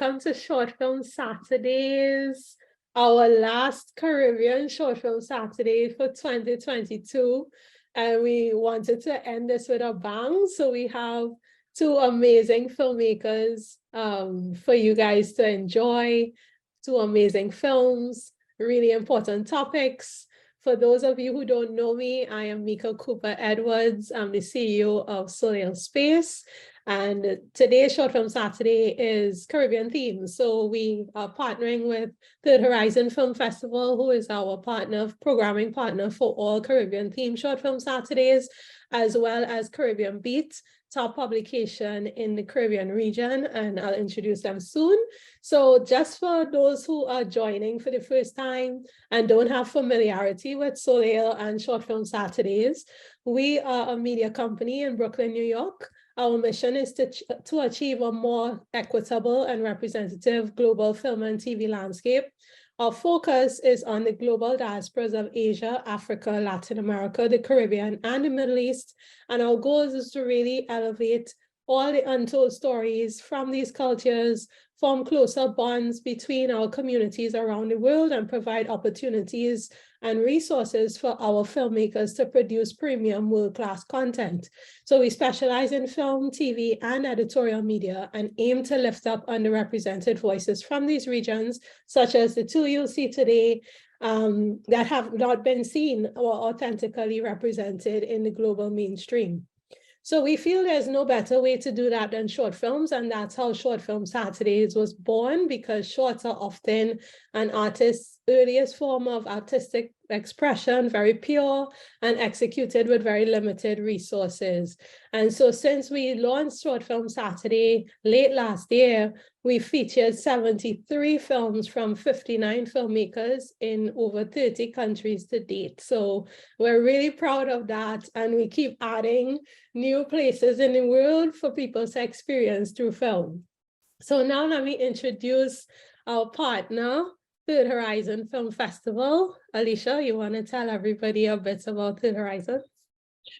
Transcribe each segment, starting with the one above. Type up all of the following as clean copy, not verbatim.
welcome to Short Film Saturdays, our last Caribbean Short Film Saturday for 2022. And we wanted to end this with a bang. So we have two amazing filmmakers for you guys to enjoy, two amazing films, really important topics. For those of you who don't know me, I am Mika Cooper Edwards. I'm the CEO of Soleil Space. And today's Short Film Saturday is Caribbean themed. So we are partnering with Third Horizon Film Festival, who is our programming partner for all Caribbean themed Short Film Saturdays, as well as Caribbean Beat, top publication in the Caribbean region, and I'll introduce them soon. So just for those who are joining for the first time and don't have familiarity with Soleil and Short Film Saturdays, we are a media company in Brooklyn, New York. Our mission is to achieve a more equitable and representative global film and TV landscape. Our focus is on the global diasporas of Asia, Africa, Latin America, the Caribbean, and the Middle East. And our goal is to really elevate all the untold stories from these cultures, form closer bonds between our communities around the world, and provide opportunities and resources for our filmmakers to produce premium world-class content. So we specialize in film, TV, and editorial media, and aim to lift up underrepresented voices from these regions, such as the two you'll see today, that have not been seen or authentically represented in the global mainstream. So we feel there's no better way to do that than short films, and that's how Short Film Saturdays was born, because shorts are often an artist's earliest form of artistic expression, very pure and executed with very limited resources. And so since we launched Short Film Saturday late last year, we featured 73 films from 59 filmmakers in over 30 countries to date. So we're really proud of that, and we keep adding new places in the world for people to experience through film. So now let me introduce our partner, Third Horizon Film Festival. Alicia, you want to tell everybody a bit about Third Horizon?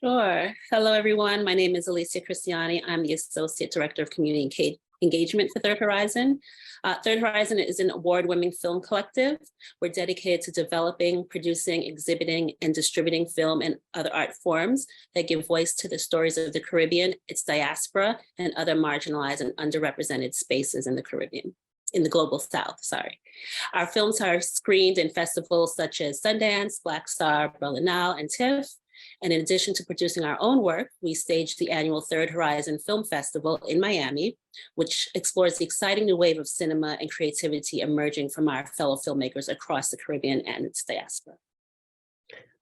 Sure. Hello, everyone. My name is Alicia Cristiani. I'm the Associate Director of Community Engagement for Third Horizon. Third Horizon is an award-winning film collective. We're dedicated to developing, producing, exhibiting, and distributing film and other art forms that give voice to the stories of the Caribbean, its diaspora, and other marginalized and underrepresented spaces in the Caribbean. In the global South, sorry. Our films are screened in festivals such as Sundance, Black Star, Berlinale, and TIFF. And in addition to producing our own work, we staged the annual Third Horizon Film Festival in Miami, which explores the exciting new wave of cinema and creativity emerging from our fellow filmmakers across the Caribbean and its diaspora.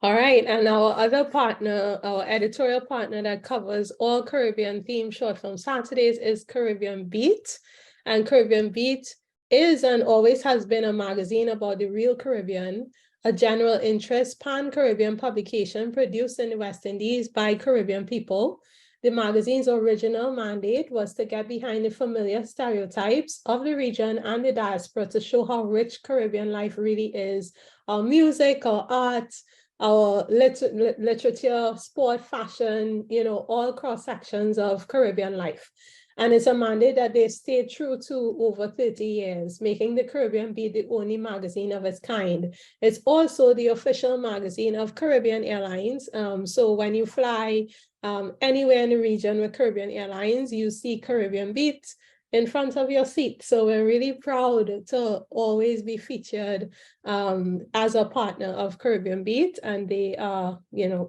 All right, and our other partner, our editorial partner that covers all Caribbean themed Short Film Saturdays is Caribbean Beat. And Caribbean Beat is and always has been a magazine about the real Caribbean, a general interest pan-Caribbean publication produced in the West Indies by Caribbean people. The magazine's original mandate was to get behind the familiar stereotypes of the region and the diaspora to show how rich Caribbean life really is. Our music, our art, our literature, sport, fashion, all cross sections of Caribbean life. And it's a mandate that they stayed true to over 30 years, making the Caribbean Beat the only magazine of its kind. It's also the official magazine of Caribbean Airlines. So when you fly anywhere in the region with Caribbean Airlines, you see Caribbean Beat in front of your seat. So we're really proud to always be featured as a partner of Caribbean Beat, and they are,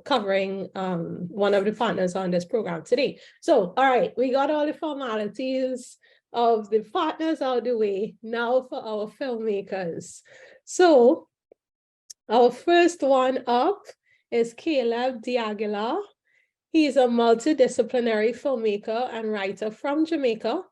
covering one of the partners on this program today. So, all right, we got all the formalities of the partners out of the way. Now for our filmmakers. So our first one up is Kaleb D'Aguilar. He's a multidisciplinary filmmaker and writer from Jamaica,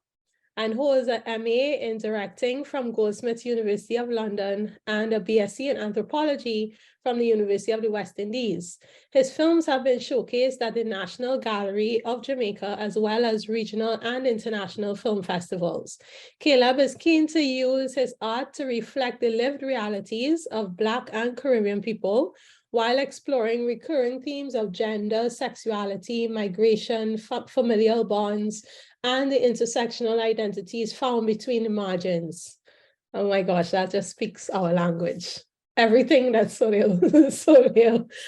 and holds an MA in directing from Goldsmiths University of London and a BSc in Anthropology from the University of the West Indies. His films have been showcased at the National Gallery of Jamaica, as well as regional and international film festivals. Kaleb is keen to use his art to reflect the lived realities of Black and Caribbean people, while exploring recurring themes of gender, sexuality, migration, familial bonds, and the intersectional identities found between the margins. Oh my gosh, that just speaks our language. Everything that Soleil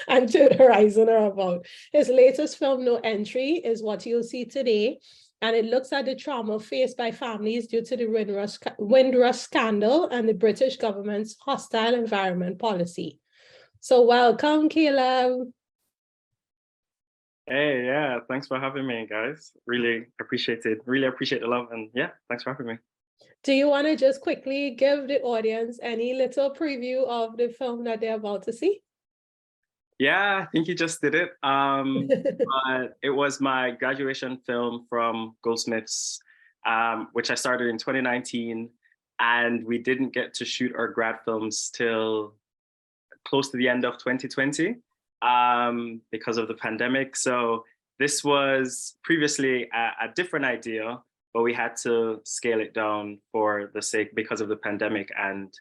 and Third Horizon are about. His latest film, No Entry, is what you'll see today, and it looks at the trauma faced by families due to the Windrush scandal and the British government's hostile environment policy. So welcome, Kaleb. Hey, yeah, thanks for having me, guys. Really appreciate it. Really appreciate the love, and yeah, thanks for having me. Do you want to just quickly give the audience any little preview of the film that they're about to see? Yeah, I think you just did it. But it was my graduation film from Goldsmiths, which I started in 2019, and we didn't get to shoot our grad films till close to the end of 2020 because of the pandemic. So this was previously a different idea, but we had to scale it down for the sake because of the pandemic and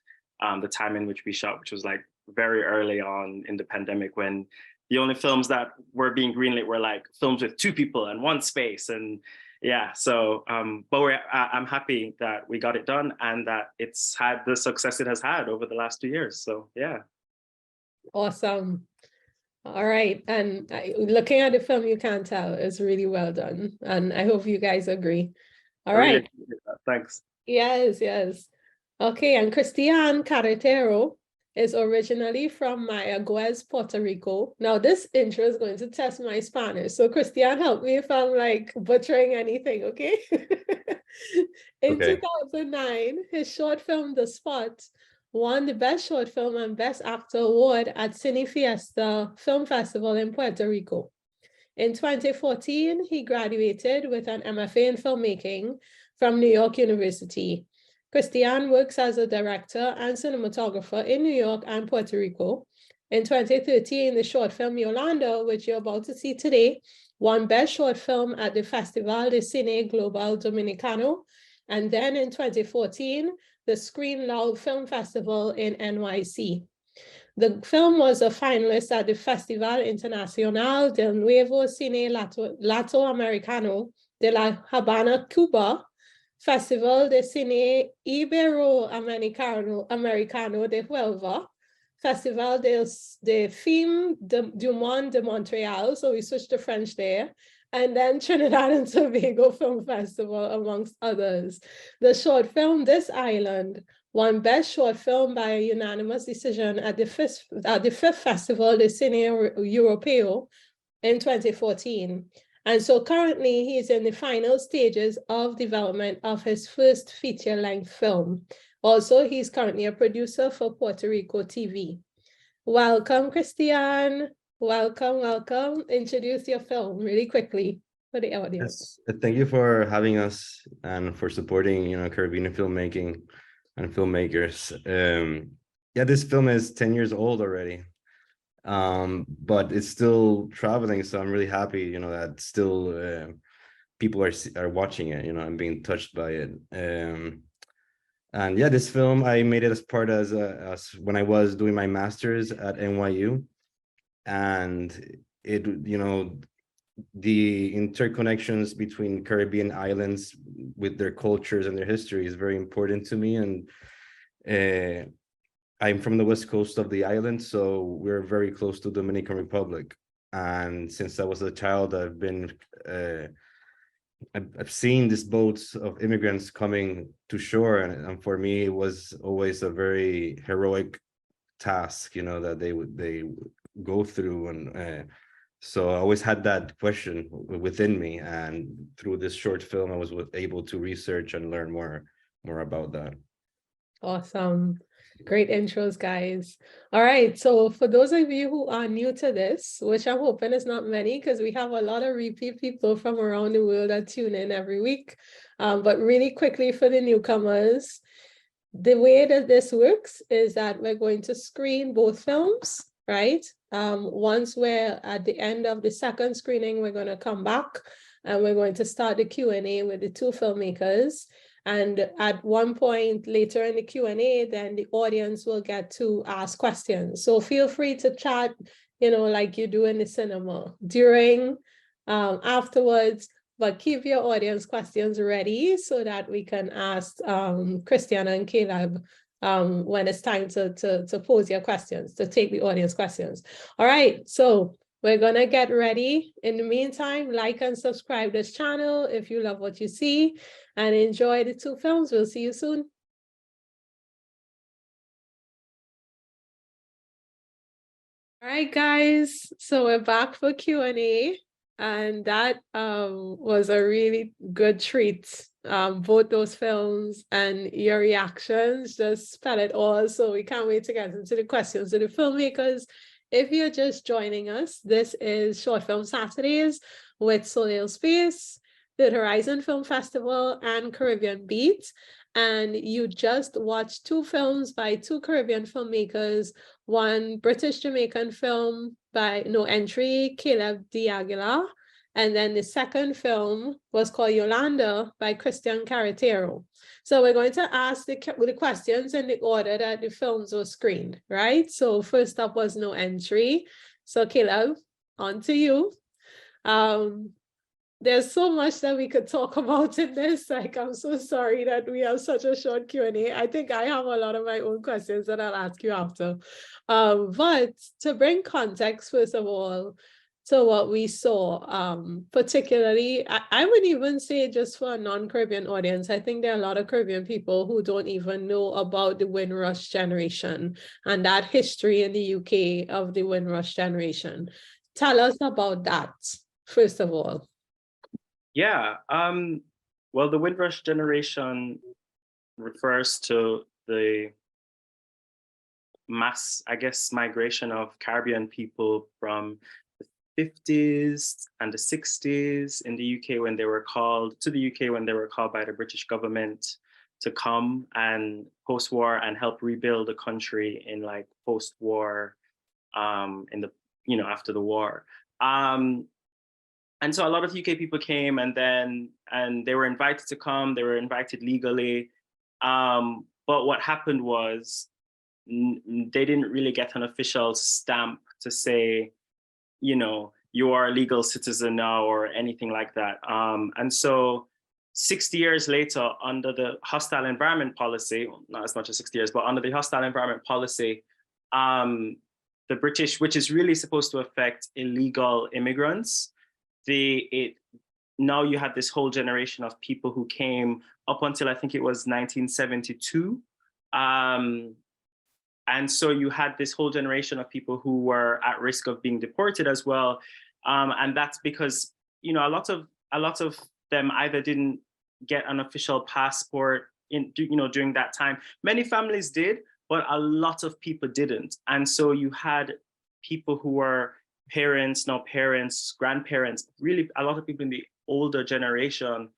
the time in which we shot, which was like very early on in the pandemic, when the only films that were being greenlit were like films with 2 people and 1 space. And yeah, so but I'm happy that we got it done and that it's had the success it has had over the last 2 years. So yeah. Awesome. All right. And looking at the film, you can tell it's really well done. And I hope you guys agree. All right. Thanks. Yes, yes. Okay, and Christian Carretero is originally from Mayagüez, Puerto Rico. Now, this intro is going to test my Spanish. So, Christian, help me if I'm like butchering anything, okay? In 2009, his short film, The Spot, won the Best Short Film and Best Actor award at Cine Fiesta Film Festival in Puerto Rico. In 2014, he graduated with an MFA in filmmaking from New York University. Christian works as a director and cinematographer in New York and Puerto Rico. In 2013, the short film Yolanda, which you're about to see today, won Best Short Film at the Festival de Cine Global Dominicano. And then in 2014, the Screen Loud Film Festival in NYC. The film was a finalist at the Festival Internacional del Nuevo Cine Latinoamericano de la Habana, Cuba, Festival de Cine Iberoamericano de Huelva, Festival de Film du Monde de Montreal, so we switched to French there, and then Trinidad and Tobago Film Festival, amongst others. The short film, This Island, won Best Short Film by a unanimous decision at the 5th Festival de Cine Europeo in 2014. And so currently he's in the final stages of development of his first feature-length film. Also, he's currently a producer for Puerto Rico TV. Welcome, Christian. Welcome, welcome. Introduce your film really quickly for the audience. Yes, thank you for having us and for supporting, Caribbean filmmaking and filmmakers. Yeah, this film is 10 years old already, but it's still traveling. So I'm really happy, that still people are watching it, and being touched by it. And yeah, this film, I made it as part as when I was doing my master's at NYU. And it, the interconnections between Caribbean islands with their cultures and their history is very important to me. And I'm from the west coast of the island, so we're very close to Dominican Republic. And since I was a child, I've seen these boats of immigrants coming to shore, and for me, it was always a very heroic task, that they go through. And so I always had that question within me, and through this short film I was able to research and learn more about that. Awesome. Great intros, guys. All right, so for those of you who are new to this, which I'm hoping is not many, because we have a lot of repeat people from around the world that tune in every week, but really quickly for the newcomers, the way that this works is that we're going to screen both films, right? Once we're at the end of the second screening, we're going to come back and we're going to start the Q&A with the 2 filmmakers. And at one point later in the Q&A, then the audience will get to ask questions. So feel free to chat, you know, like you do in the cinema during, afterwards, but keep your audience questions ready so that we can ask Christiana and Caleb when it's time to pose your questions, to take the audience questions. All right, so we're gonna get ready. In the meantime, like and subscribe this channel if you love what you see, and enjoy the two films. We'll see you soon. All right, guys, so we're back for Q&A, and that was a really good treat. Both those films and your reactions just spell it all. So we can't wait to get into the questions of the filmmakers. If you're just joining us, this is Short Film Saturdays with Soleil Space, the Horizon Film Festival, and Caribbean Beat. And you just watched two films by two Caribbean filmmakers, one British Jamaican film by No Entry, Kaleb D'Aguilar, and then the second film was called Yolanda by Christian Carretero. So we're going to ask the questions in the order that the films were screened, right? So first up was No Entry. So Caleb, on to you. There's so much that we could talk about in this. Like, I'm so sorry that we have such a short Q&A. I think I have a lot of my own questions that I'll ask you after. But to bring context, first of all, to what we saw, particularly, I would even say just for a non-Caribbean audience, I think there are a lot of Caribbean people who don't even know about the Windrush generation and that history in the UK of the Windrush generation. Tell us about that, first of all. Yeah, well, the Windrush generation refers to the mass, I guess, migration of Caribbean people from the 50s and the 60s in the UK when they were called by the British government to come and post-war and help rebuild the country in like post-war, in the, you know, after the war. And so a lot of UK people came, and they were invited to come, they were invited legally. But what happened was they didn't really get an official stamp to say, you know, you are a legal citizen now or anything like that. And so 60 years later, under the hostile environment policy, not as much as 60 years, but under the hostile environment policy, the British, which is really supposed to affect illegal immigrants, now you had this whole generation of people who came up until I think it was 1972. And so you had this whole generation of people who were at risk of being deported as well. And that's because, you know, a lot of them either didn't get an official passport during that time. Many families did, but a lot of people didn't. And so you had people who were parents, grandparents, really a lot of people in the older generation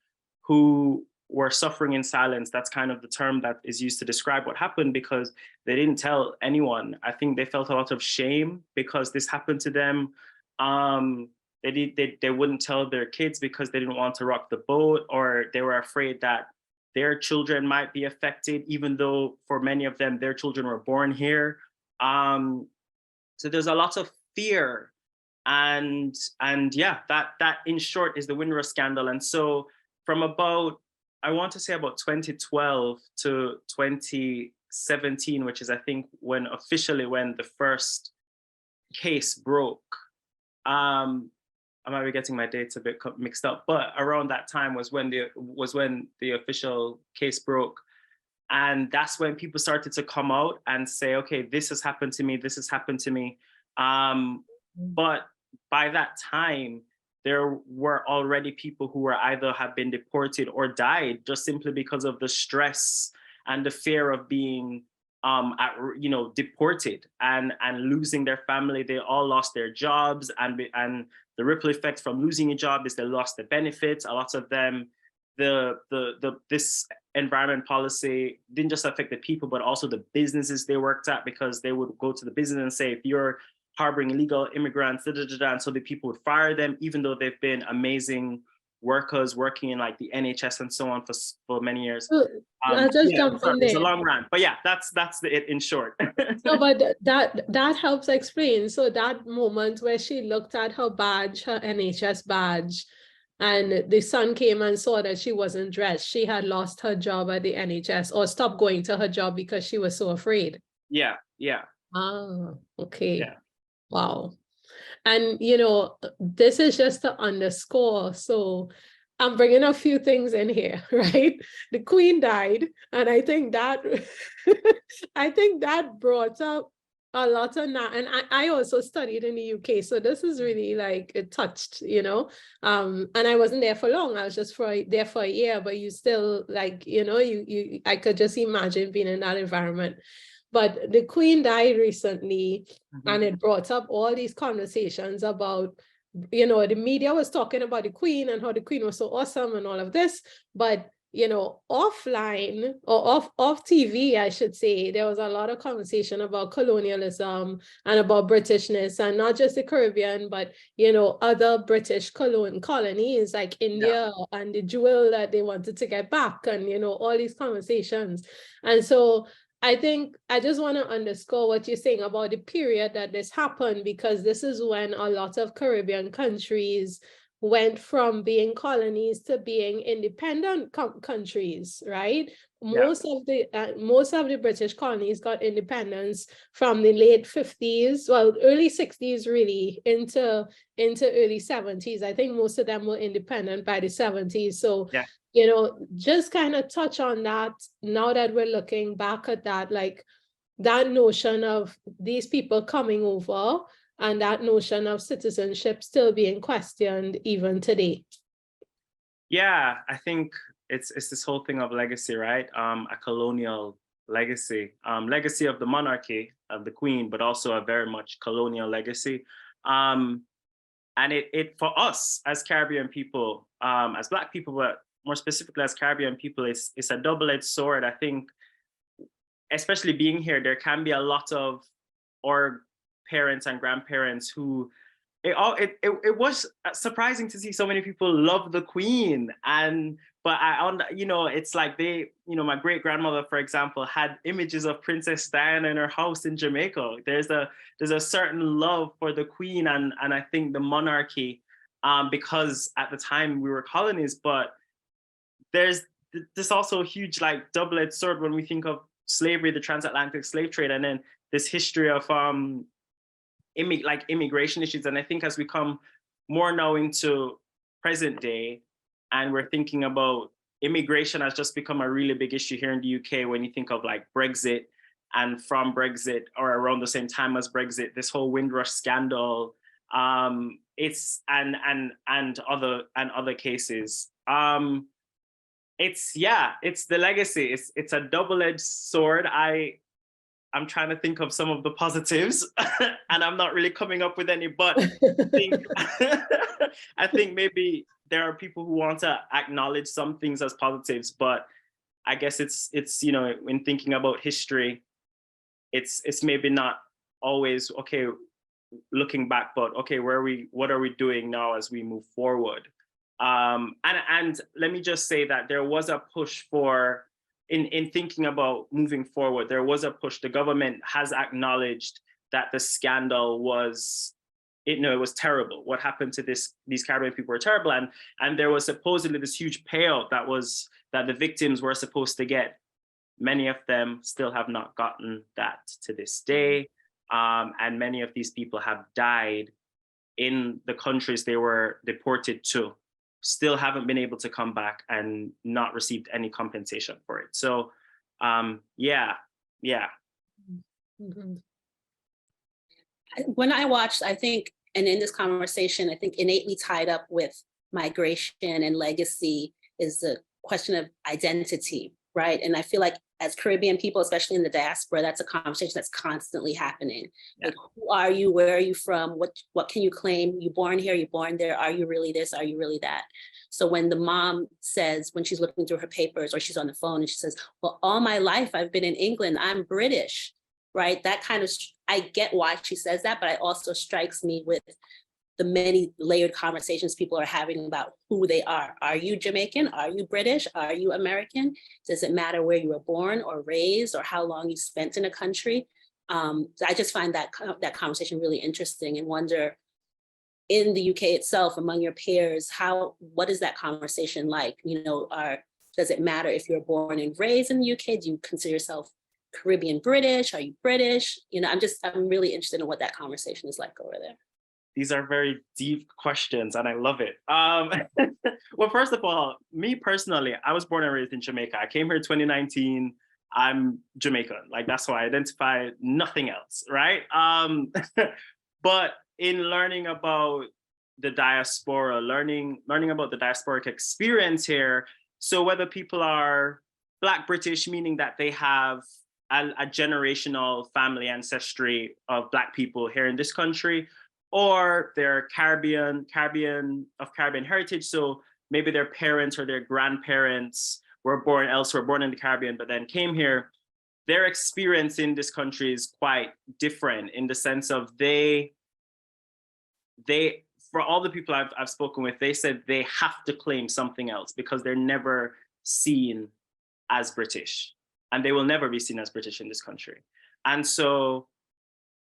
who were suffering in silence. That's kind of the term that is used to describe what happened, because they didn't tell anyone. I think they felt a lot of shame because this happened to them. They wouldn't tell their kids because they didn't want to rock the boat, or they were afraid that their children might be affected, even though for many of them, their children were born here. So there's a lot of fear. And yeah, that in short is the Windrush scandal. And so from about, I want to say about 2012 to 2017, which is I think when the first case broke. I might be getting my dates a bit mixed up, but around that time was when the official case broke. And that's when people started to come out and say, okay, this has happened to me, this has happened to me. But by that time, there were already people who were either have been deported or died just simply because of the stress and the fear of being deported and losing their family. They all lost their jobs, and the ripple effect from losing a job is they lost the benefits. A lot of them, this environment policy didn't just affect the people, but also the businesses they worked at, because they would go to the business and say, if you're harboring illegal immigrants, and so the people would fire them, even though they've been amazing workers working in like the NHS and so on for many years. I'll just jump in It's a there. long rant, but yeah, that's it in short. No, but that helps explain. So that moment where she looked at her badge, her NHS badge, and the son came and saw that she wasn't dressed. She had lost her job at the NHS or stopped going to her job because she was so afraid. Yeah. Ah, okay. Yeah. Wow. And, you know, this is just to underscore. So I'm bringing a few things in here, right? The Queen died. And I think that, I think that brought up a lot of that. And I also studied in the UK. So this is really like, it touched, you know, and I wasn't there for long. I was just there for a year, but you still like, you know, I could just imagine being in that environment. But the Queen died recently, and it brought up all these conversations about, you know, the media was talking about the Queen and how the Queen was so awesome and all of this. But, you know, offline or off TV, I should say, there was a lot of conversation about colonialism and about Britishness, and not just the Caribbean, but, you know, other British colonies like India and the jewel that they wanted to get back, and, you know, all these conversations. And so I think I just want to underscore what you're saying about the period that this happened, because this is when a lot of Caribbean countries went from being colonies to being independent countries, right? Most of the British colonies got independence from the late 50s, well, early 60s really, into early 70s. I think most of them were independent by the 70s. So you know, just kind of touch on that now that we're looking back at that, like that notion of these people coming over and that notion of citizenship still being questioned even today. Yeah, I think it's this whole thing of legacy, right? A colonial legacy, legacy of the monarchy, of the Queen, but also a very much colonial legacy. And it for us as Caribbean people, as Black people, but more specifically as Caribbean people, it's a double-edged sword. I think, especially being here, there can be a lot of our parents and grandparents who, it was surprising to see so many people love the Queen. But you know, it's like they, you know, my great grandmother, for example, had images of Princess Diana in her house in Jamaica. There's a certain love for the Queen and I think the monarchy, because at the time we were colonies, but there's this also huge like double-edged sword when we think of slavery, the transatlantic slave trade, and then this history of immigration issues. And I think as we come more now into present day, and we're thinking about immigration has just become a really big issue here in the UK when you think of like Brexit, and from Brexit or around the same time as Brexit, this whole Windrush scandal, it's and other cases. It's the legacy. It's a double-edged sword. I'm trying to think of some of the positives and I'm not really coming up with any, but I think maybe there are people who want to acknowledge some things as positives, but I guess it's you know, when thinking about history, it's maybe not always okay looking back, but okay, what are we doing now as we move forward? And let me just say that there was a push for, in thinking about moving forward, there was a push. The government has acknowledged that the scandal was, it was terrible. What happened to these Caribbean people were terrible. And there was supposedly this huge payout that the victims were supposed to get. Many of them still have not gotten that to this day. And many of these people have died in the countries they were deported to, still haven't been able to come back and not received any compensation for it. So, yeah. Mm-hmm. When I watched, I think, and in this conversation, I think innately tied up with migration and legacy is the question of identity, right? And I feel like as Caribbean people, especially in the diaspora, that's a conversation that's constantly happening. Yeah. Like, who are you? Where are you from? What can you claim? You born here, you born there. Are you really this? Are you really that? So when the mom says, when she's looking through her papers or she's on the phone and she says, well, all my life I've been in England, I'm British, right? That kind of, I get why she says that, but it also strikes me with the many layered conversations people are having about who they are. Are you Jamaican? Are you British? Are you American? Does it matter where you were born or raised or how long you spent in a country? So I just find that conversation really interesting and wonder, in the UK itself, among your peers, what is that conversation like? You know, does it matter if you're born and raised in the UK? Do you consider yourself Caribbean British? Are you British? You know, I'm really interested in what that conversation is like over there. These are very deep questions and I love it. Well, first of all, me personally, I was born and raised in Jamaica. I came here in 2019. I'm Jamaican. Like, that's why I identify, nothing else, right? But in learning about the diaspora, learning about the diasporic experience here, so whether people are Black British, meaning that they have a generational family ancestry of Black people here in this country, or they're Caribbean heritage, so maybe their parents or their grandparents were born elsewhere, born in the Caribbean, but then came here, their experience in this country is quite different in the sense of they for all the people I've spoken with, they said they have to claim something else because they're never seen as British, and they will never be seen as British in this country. And so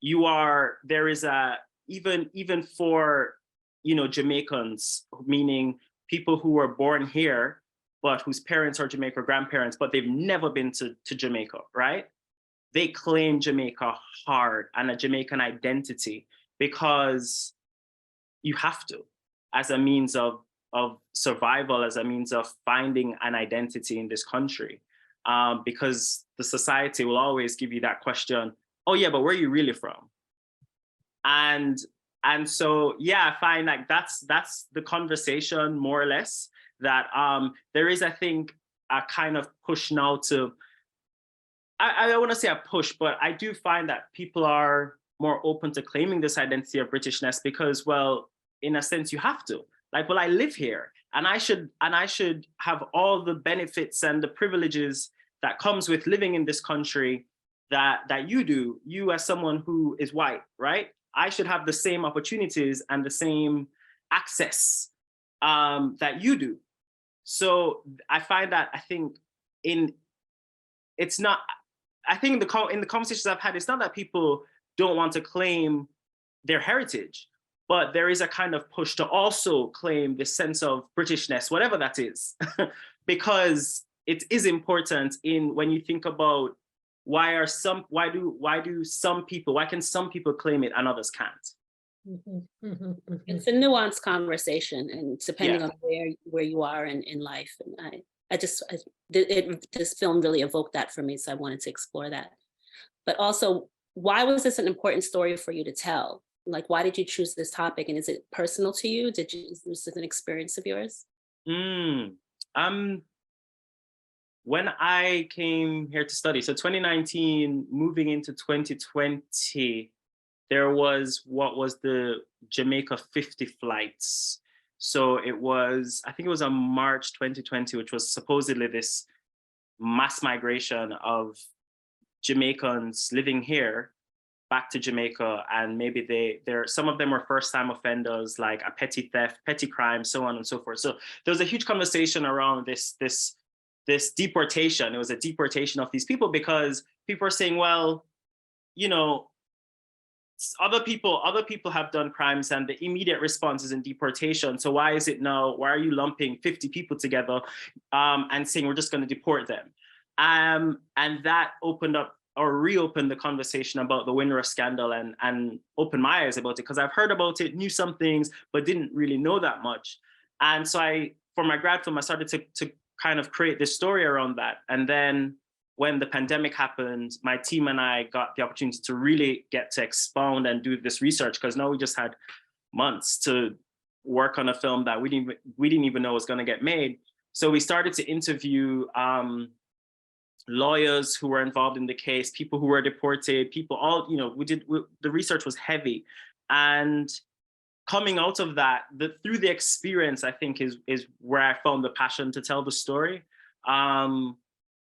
there is even for, you know, Jamaicans, meaning people who were born here, but whose parents are Jamaica, grandparents, but they've never been to Jamaica, right? They claim Jamaica hard and a Jamaican identity because you have to, as a means of survival, as a means of finding an identity in this country. Because the society will always give you that question, oh yeah, but where are you really from? And so, yeah, I find like that's the conversation more or less, that there is, I think, a kind of push now to, I don't want to say a push, but I do find that people are more open to claiming this identity of Britishness because, well, in a sense, you have to. Like, well, I live here and I should have all the benefits and the privileges that comes with living in this country that you do, you as someone who is white, right? I should have the same opportunities and the same access that you do. So I find that, I think in the conversations I've had, it's not that people don't want to claim their heritage, but there is a kind of push to also claim this sense of Britishness, whatever that is, because it is important when you think about why can some people claim it and others can't? It's a nuanced conversation, and depending on where you are in life. And this film really evoked that for me, so I wanted to explore that. But also, why was this an important story for you to tell? Like, why did you choose this topic, and is it personal to you? Is this an experience of yours? When I came here to study, so 2019, moving into 2020, there was what was the Jamaica 50 flights. So I think it was on March 2020, which was supposedly this mass migration of Jamaicans living here back to Jamaica, and maybe some of them were first-time offenders, like a petty theft, petty crime, so on and so forth. So there was a huge conversation around this deportation. It was a deportation of these people because people are saying, well, you know, other people have done crimes and the immediate response is in deportation. So why are you lumping 50 people together and saying we're just going to deport them? And that reopened the conversation about the Windrush scandal and opened my eyes about it, because I've heard about it, knew some things, but didn't really know that much. And so for my grad film, I started to kind of create this story around that. And then when the pandemic happened, my team and I got the opportunity to really get to expound and do this research, because now we just had months to work on a film that we didn't even know was going to get made. So we started to interview lawyers who were involved in the case, people who were deported, the research was heavy. And coming out of that, through the experience, I think is where I found the passion to tell the story.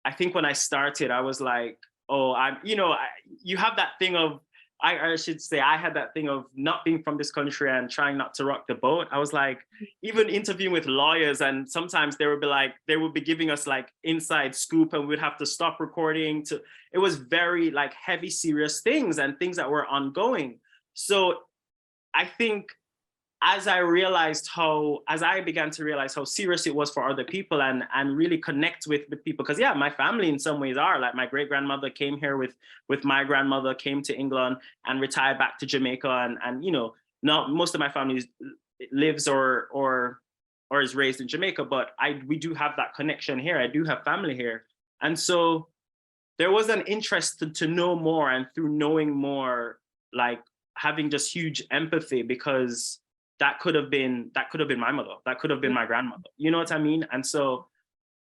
I think when I started, I was like, you have that thing of I should say, I had that thing of not being from this country and trying not to rock the boat. I was like, even interviewing with lawyers, and sometimes they would be giving us like inside scoop, and we'd have to stop recording. It was very like heavy, serious things and things that were ongoing. So I think as I began to realize how serious it was for other people and really connect with people, because yeah, my family in some ways are like, my great grandmother came here with my grandmother, came to England and retired back to Jamaica, and you know, not most of my family lives or is raised in Jamaica, but we do have that connection here. I do have family here, and so there was an interest to know more, and through knowing more, like having just huge empathy, because that could have been my mother, that could have been my grandmother, you know what I mean? And so,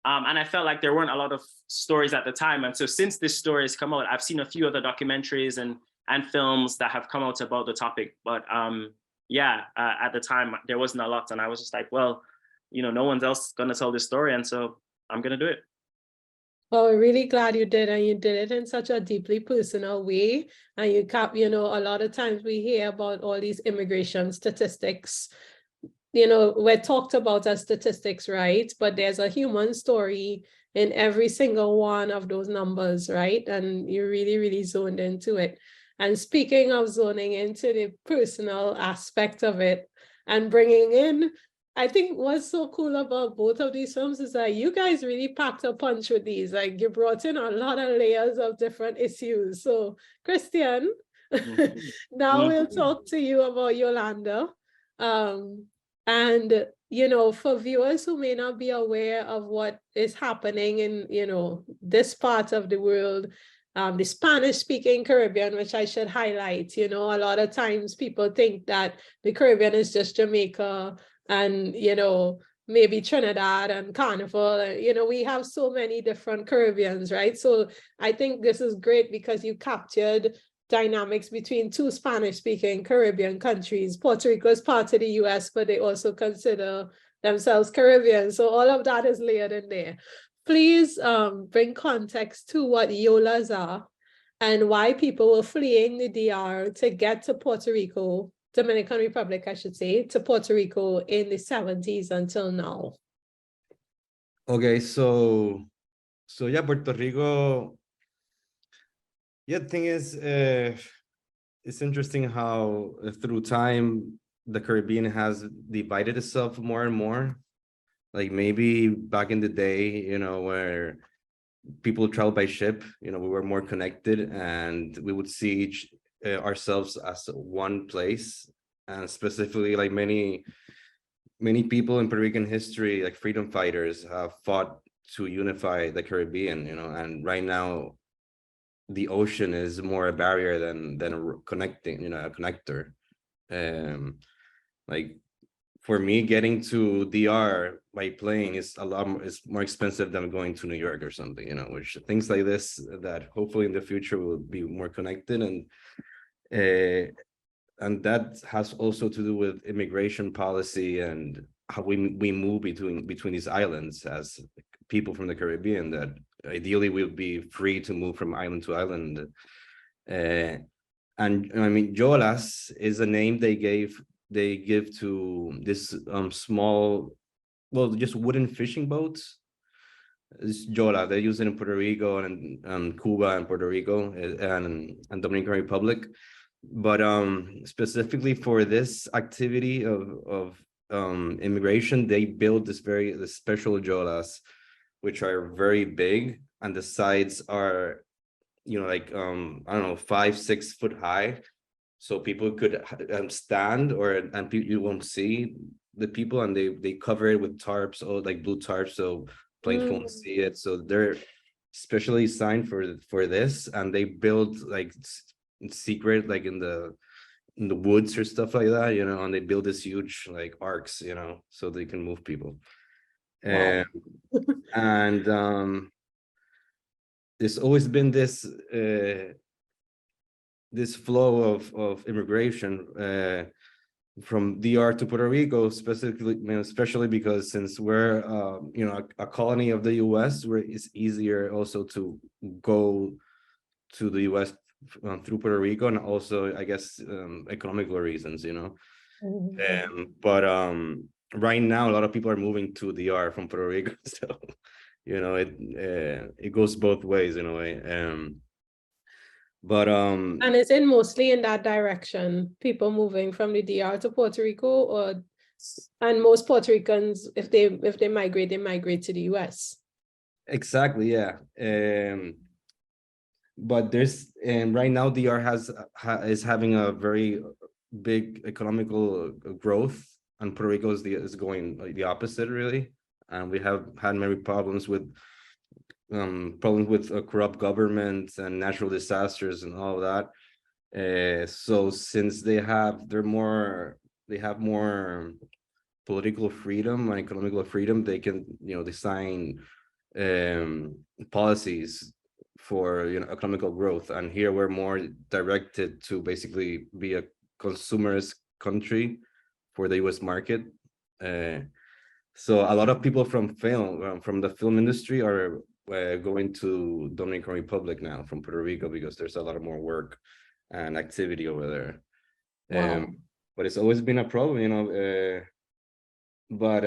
and I felt like there weren't a lot of stories at the time. And so since this story has come out, I've seen a few other documentaries and films that have come out about the topic. But at the time, there wasn't a lot. And I was just like, well, you know, no one's else gonna tell this story. And so I'm gonna do it. Well, we're really glad you did, and you did it in such a deeply personal way. And you know, a lot of times we hear about all these immigration statistics, you know, we're talked about as statistics, right? But there's a human story in every single one of those numbers, right? And you really, really zoned into it. And speaking of zoning into the personal aspect of it and bringing in, I think what's so cool about both of these films is that you guys really packed a punch with these. Like, you brought in a lot of layers of different issues. So Christian, now we'll talk to you about Yolanda. And, you know, for viewers who may not be aware of what is happening in, you know, this part of the world, the Spanish-speaking Caribbean, which I should highlight, you know, a lot of times people think that the Caribbean is just Jamaica and, you know, maybe Trinidad and Carnival. You know, we have so many different Caribbeans, right? So I think this is great because you captured dynamics between two Spanish-speaking Caribbean countries. Puerto Rico is part of the US, but they also consider themselves Caribbean. So all of that is layered in there. Please bring context to what Jolas are and why people were fleeing the DR to get to Puerto Rico, Dominican Republic, I should say, to Puerto Rico in the 70s until now. Okay, so yeah, Puerto Rico. Yeah, the thing is, it's interesting how through time the Caribbean has divided itself more and more. Like maybe back in the day, you know, where people traveled by ship, you know, we were more connected and we would see ourselves as one place. And specifically, like many people in Puerto Rican history, like freedom fighters, have fought to unify the Caribbean, you know, and right now the ocean is more a barrier than a connecting, you know, a connector. Like for me, getting to DR by plane is more expensive than going to New York or something, you know, which things like this that hopefully in the future will be more connected. And that has also to do with immigration policy and how we move between these islands as people from the Caribbean, that ideally will be free to move from island to island. And I mean, Jolas is a name they give to this small, well, just wooden fishing boats. It's Jola. They use it in Puerto Rico and Cuba and Puerto Rico and Dominican Republic. But specifically for this activity of immigration, they built this special Jolas, which are very big, and the sides are, you know, like I don't know, 5-6 foot high, so people could stand and you won't see the people, and they cover it with tarps, or like blue tarps, so planes won't see it. So they're specially designed for this, and they build like secret, like in the woods or stuff like that, you know, and they build this huge like arcs, you know, so they can move people. Wow. And there's always been this this flow of immigration from DR to Puerto Rico, specifically, you know, especially because since we're you know, a colony of the US, where it's easier also to go to the US through Puerto Rico, and also, I guess, economical reasons, but right now a lot of people are moving to DR from Puerto Rico, so it goes both ways in a way. And it's mostly in that direction, people moving from the DR to Puerto Rico, and most Puerto Ricans, if they migrate, they migrate to the US. Exactly, yeah. But there's right now DR is having a very big economical growth, and Puerto Rico is going the opposite, really. And we have had many problems with corrupt governments and natural disasters and all of that. So since they have more political freedom and economical freedom, they can design policies for economical growth. And here we're more directed to basically be a consumerist country for the US market. So a lot of people from the film industry are going to Dominican Republic now from Puerto Rico, because there's a lot of more work and activity over there. Wow. But it's always been a problem, but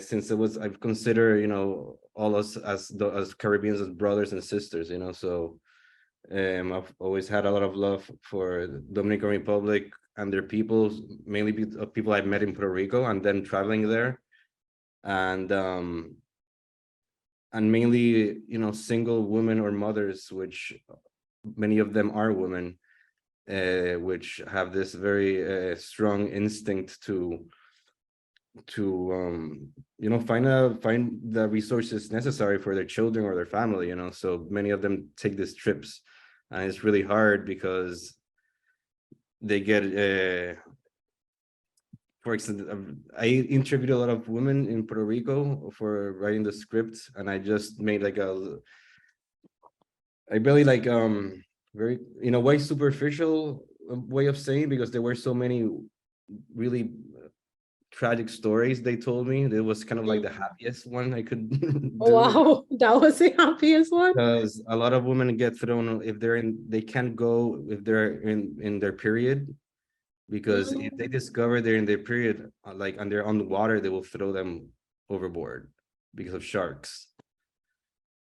since I've considered all us as Caribbeans as brothers and sisters, so I've always had a lot of love for the Dominican Republic and their people, mainly people I've met in Puerto Rico and then traveling there, and mainly single women or mothers, which many of them are women, which have this very strong instinct to find the resources necessary for their children or their family. So many of them take these trips, and it's really hard because they get for example, I interviewed a lot of women in Puerto Rico for writing the script, and I just made I really very in a way superficial way of saying, because there were so many really tragic stories they told me. It was kind of like the happiest one I could do. Wow, that was the happiest one. Because a lot of women get thrown if they can't go if they're in their period, because if they discover they're in their period, and they're on the water, they will throw them overboard because of sharks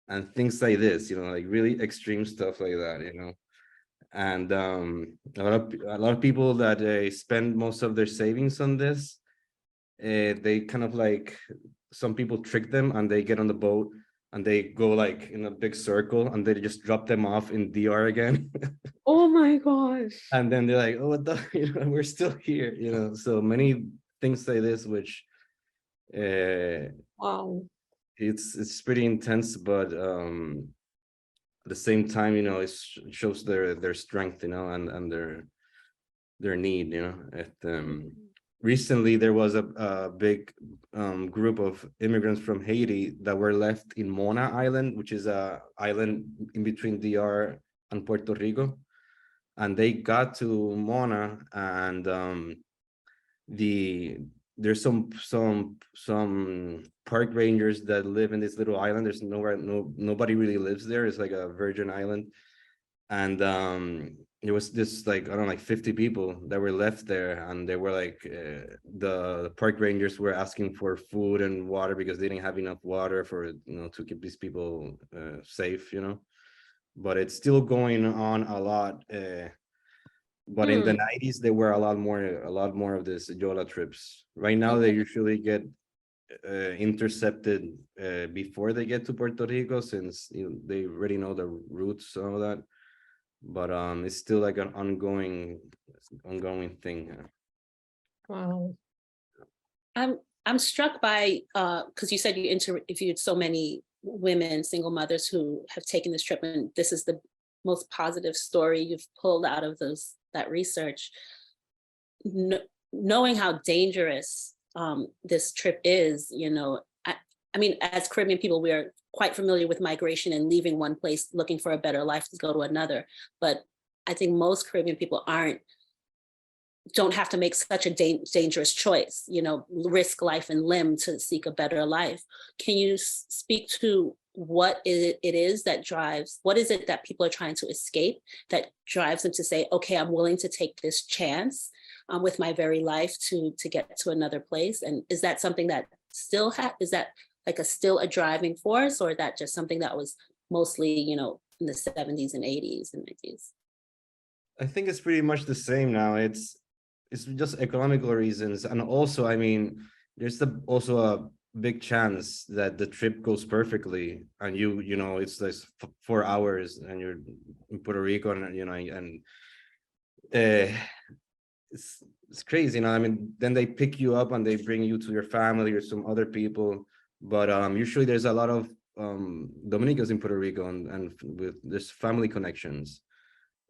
and things like this, like really extreme stuff like that, and a lot of people that spend most of their savings on this, they kind of some people trick them, and they get on the boat and they go in a big circle, and they just drop them off in DR again. Oh my gosh. And then they're like, oh, what the, we're still here, so many things like this, which Wow. it's pretty intense, but at the same time, it shows their strength, and their need, recently there was a big group of immigrants from Haiti that were left in Mona Island, which is a island in between DR and Puerto Rico, and they got to Mona, and there's some park rangers that live in this little island. There's nobody really lives there. It's like a virgin island, and there was this I don't know, 50 people that were left there, and they were the park rangers were asking for food and water because they didn't have enough water for to keep these people safe, but it's still going on a lot. But in the 90s, there were a lot more of this Jola trips. Right now, they usually get intercepted before they get to Puerto Rico, since they already know the routes and all that. But it's still an ongoing thing. Wow. I'm struck by because you said you interviewed so many women, single mothers, who have taken this trip, and this is the most positive story you've pulled out of that research. Knowing how dangerous this trip is, I mean, as Caribbean people, we are quite familiar with migration and leaving one place looking for a better life to go to another. But I think most Caribbean people don't have to make such a dangerous choice, risk life and limb to seek a better life. Can you speak to what it is that drives, what is it that people are trying to escape that drives them to say, okay, I'm willing to take this chance with my very life to get to another place? And is that something that still is that like still a driving force, or is that just something that was mostly, you know, in the 70s and 80s and 90s? I think it's pretty much the same now. It's just economical reasons. And also, I mean, there's also a big chance that the trip goes perfectly and you know, it's like 4 hours and you're in Puerto Rico, and you know, and it's crazy, you know. I mean, then they pick you up and they bring you to your family or some other people, but usually there's a lot of Dominicans in Puerto Rico, and with there's family connections,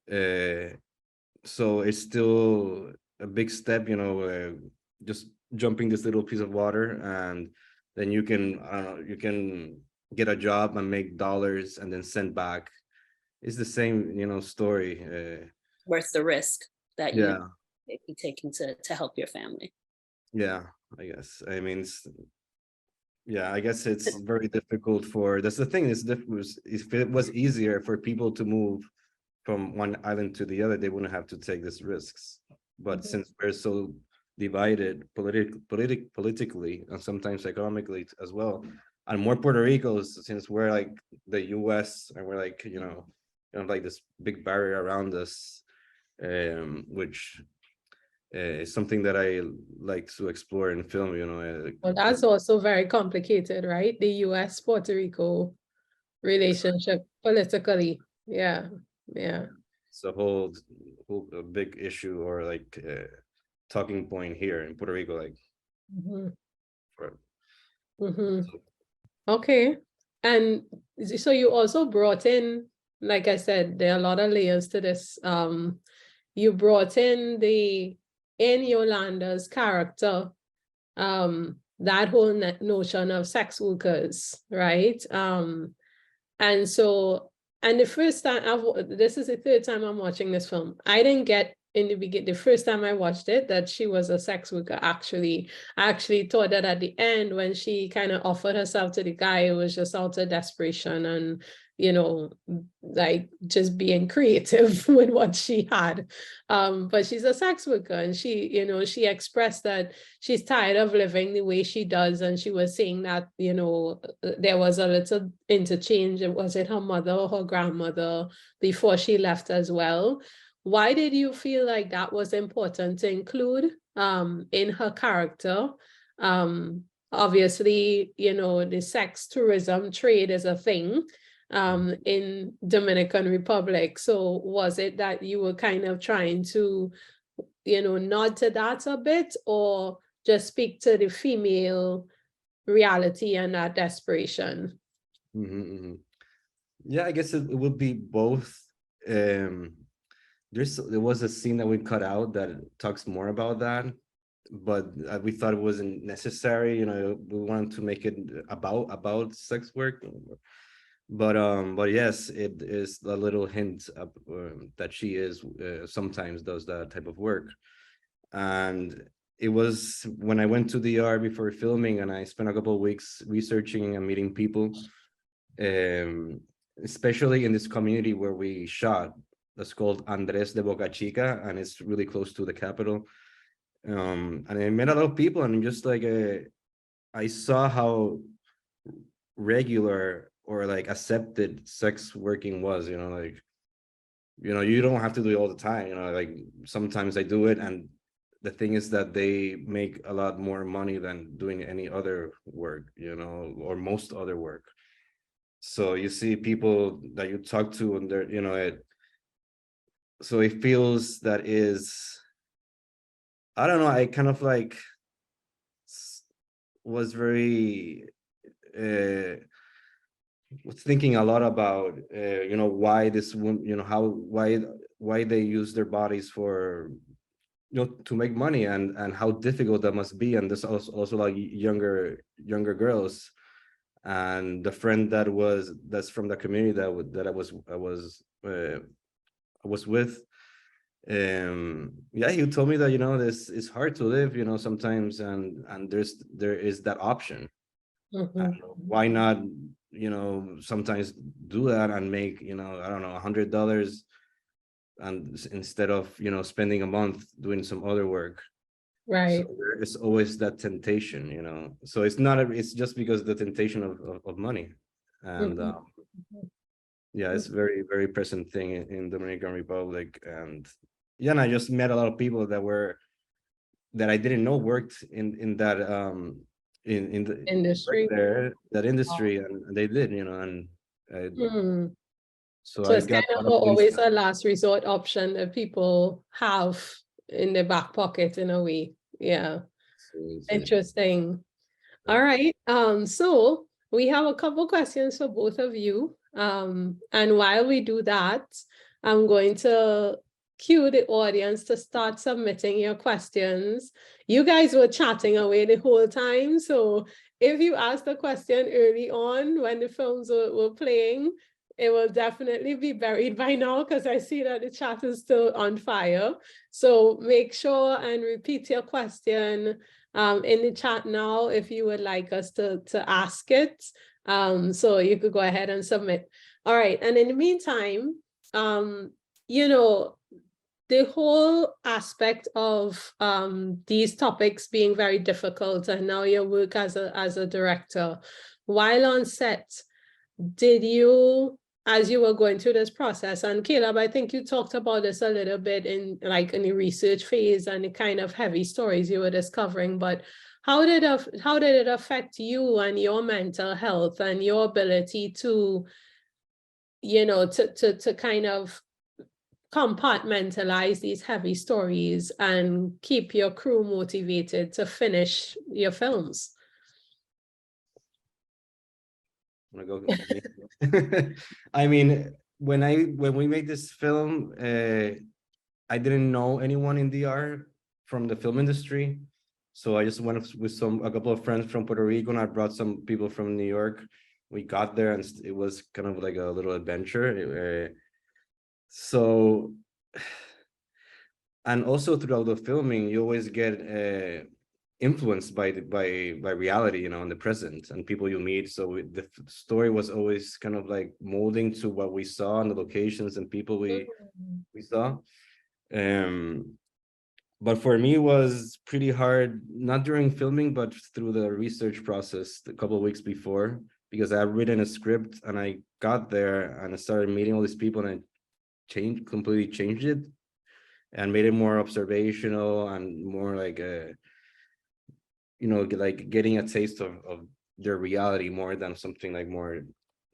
so it's still a big step, you know, just jumping this little piece of water, and then you can get a job and make dollars and then send back. It's the same, you know, story. Worth the risk that Yeah. you be taking to help your family. Yeah, I guess. I mean, yeah, I guess it's very difficult for. That's the thing. If it was easier for people to move from one island to the other, they wouldn't have to take these risks. But since we're so divided politically and sometimes economically as well, and more Puerto Ricos, since we're like the US and we're like, you know, like this big barrier around us, which is something that I like to explore in film, you know. Well, that's also very complicated, right? The US Puerto Rico relationship politically. Yeah. It's a whole big issue, or like talking point here in Puerto Rico, like. Okay. And so you also brought in, like I said, there are a lot of layers to this. You brought in in Yolanda's character, that whole notion of sex workers, right? And so, and the first time this is the third time I'm watching this film. I didn't get in the beginning, the first time I watched it, that she was a sex worker. I actually thought that at the end, when she kind of offered herself to the guy, it was just out of desperation and, you know, like just being creative with what she had. But she's a sex worker, and she, you know, she expressed that she's tired of living the way she does. And she was saying that, you know, there was a little interchange. Was it her mother or her grandmother before she left as well? Why did you feel like that was important to include in her character? Obviously, you know, the sex tourism trade is a thing in Dominican Republic. So was it that you were kind of trying to, you know, nod to that a bit, or just speak to the female reality and that desperation? Yeah, I guess it would be both. There was a scene that we cut out that talks more about that, but we thought it wasn't necessary. You know, we wanted to make it about sex work, but yes, it is a little hint of, that she is sometimes does that type of work. And it was when I went to the DR before filming, and I spent a couple of weeks researching and meeting people, especially in this community where we shot. That's called Andrés de Boca Chica, and it's really close to the capital. And I met a lot of people, and just like I saw how regular or like accepted sex working was. You know, like, you know, you don't have to do it all the time. You know, like sometimes I do it, and the thing is that they make a lot more money than doing any other work, you know, or most other work. So you see people that you talk to, and they're, you know, so it feels that is, I don't know, I kind of like was very was thinking a lot about you know, why this woman, you know, why they use their bodies for, you know, to make money, and how difficult that must be. And there's also like younger girls, and the friend that's from the community that I was with, yeah, he told me that, you know, this is hard to live, you know, sometimes, and there is that option. Why not you know, sometimes do that and make, you know, I don't know, $100, and instead of, you know, spending a month doing some other work. Right. So there is always that temptation, you know. So it's not it's just because the temptation of money. And yeah, it's very, very present thing in Dominican Republic. And yeah, and I just met a lot of people that I didn't know worked in that in the Industry. that industry, and they did, you know. And so So I it's got kind a of lot of things. always a last resort option that people have in their back pocket in a way. Yeah. Interesting. All right. So we have a couple questions for both of you. And while we do that, I'm going to cue the audience to start submitting your questions. You guys were chatting away the whole time. So if you asked a question early on when the films were playing, it will definitely be buried by now because I see that the chat is still on fire. So make sure and repeat your question in the chat now if you would like us to ask it. So you could go ahead and submit. All right. And in the meantime, you know, the whole aspect of these topics being very difficult, and now your work as a director, while on set, did you, as you were going through this process, and Kaleb, I think you talked about this a little bit in the research phase and the kind of heavy stories you were discovering, but how did it affect you and your mental health and your ability to, you know, to kind of compartmentalize these heavy stories and keep your crew motivated to finish your films? I mean, when we made this film, I didn't know anyone in DR from the film industry, so I just went with a couple of friends from Puerto Rico, and I brought some people from New York. We got there, and it was kind of like a little adventure. So, and also throughout the filming, you always get influenced by reality, you know, in the present and people you meet. So the story was always kind of like molding to what we saw and the locations and people we saw. But for me, it was pretty hard, not during filming, but through the research process a couple of weeks before, because I had written a script and I got there and I started meeting all these people, and I completely changed it and made it more observational and more like you know, like getting a taste of their reality more than something like more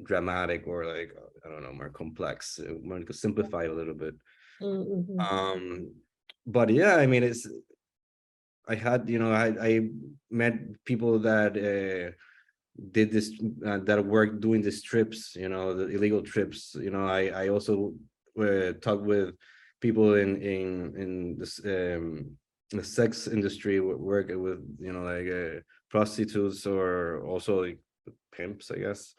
dramatic or like, I don't know, more complex, more simplified a little bit. But yeah, I mean, I had, you know, I met people that did this, that worked doing these trips, you know, the illegal trips. You know, I also talked with people in this the sex industry, work with, you know, like prostitutes or also like pimps, I guess.